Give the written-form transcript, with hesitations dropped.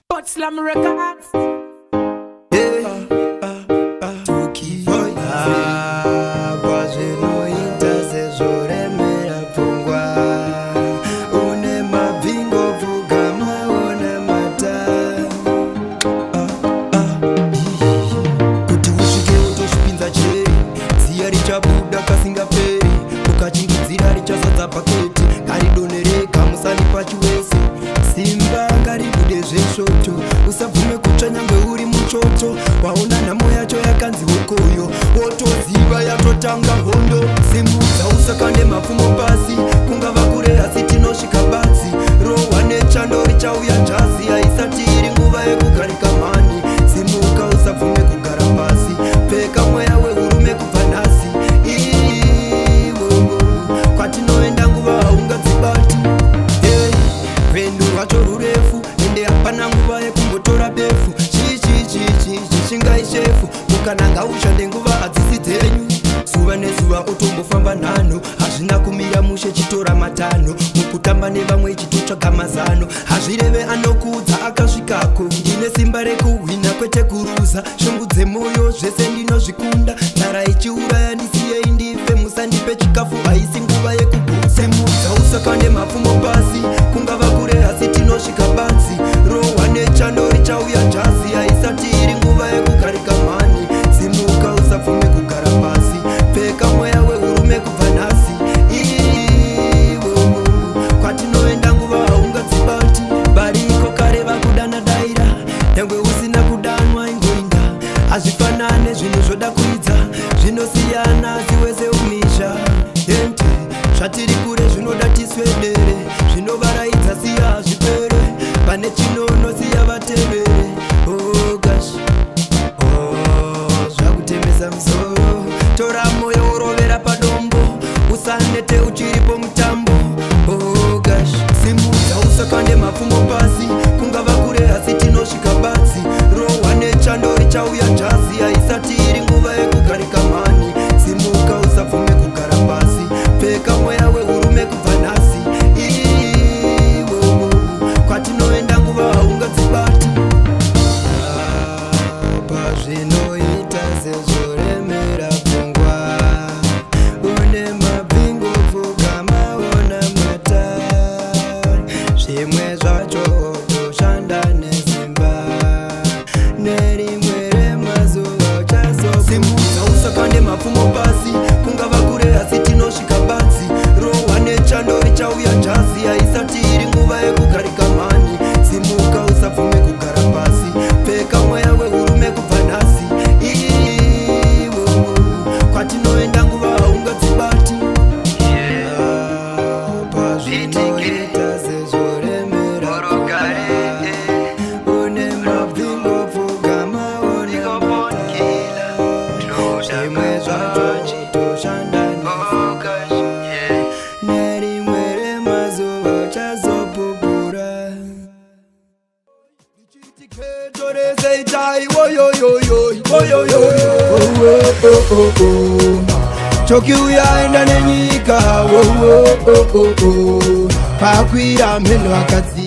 But Slam Records. Usavume kucha nyangwe uri muchoto waona namo yacho yakanzi ukoyo wotoziva yatotanga hondo simudza usakande mapfumo pasi kungava kure asi tinosvika batsi rohwa nechando richauya jazi haisati iri nguva yekugarika mani simuka usabvume kugara pasi pfeka mweya weurume kubva nhasi iwo kwatinoenda nguva haungadzibati rwendo rwacho rurefu ende hapana nguva yekumbotora befu chingaishefu mukananga ushande nguva hadzisi dzenyu zuva nezuva utombofamba nhano hazvina kumira mushe chitora matano mukutamba nevamwe chitotsvaga mazano hazvireve anokudza akasvikako ndine simba rekuhwina kwete kuruza shungu dzemoyo zvese ndinozvikunda nhara ichiuraya ndisiyei ndife musandipe chikafu haisi nguva yekugusemudza usakande mapfumo pasi kungava kure asi tinosvika batsi rohwa nechando richauya jazi haisati iri nguva yekugarika mani simuka usabvume kugara pasi pfeka mweya weurume kubva nhasi iwo kwatinoenda nguva haungadzibati bariko kare vakudana daira nyangwe usina kudanwa ingoinda hazvifanane zvinhu zvoda kuidza zvinosiyana ziweze umisha ente zvatiri kure zvinoda tiswedere zvinovaraidza siya zvipere pane chinono siya vatevere zvakutemesa musoro tora moyo urovera padombo usanete uchiripo mutambo simudza usakande mapfumo pasi kungava kure asi tinosvika batsi rohwa nechando richauya jazi haisati iri nguva yekugarika mani simuka usabvume kugara pasi pfeka mweya weurume kubva nhasi iwo kwatinoenda nguva haungadzibati pazvinoita sezvoremera pfungwa une mabvingo pfuka maona mata zvimwe zvacho toshanda nesimba nerimwe remazuva uchazosimudza usakande mapfumo pasi kungava kure asi tinosvika batsi rohwa nechando richauya jazi haisati iri nguva yekugarika mani simuka usabvume kugara pasi pfeka mweya weurume kubva nhasi iwo kwatinoenda nguva haungadzibati pazvinoita sezvoremera une mabvingo pfuka maona zvimwe zvacho toshanda nerimwe remazuva uchazopupura chokiuyaenda nenyika pakwira mheno akadzi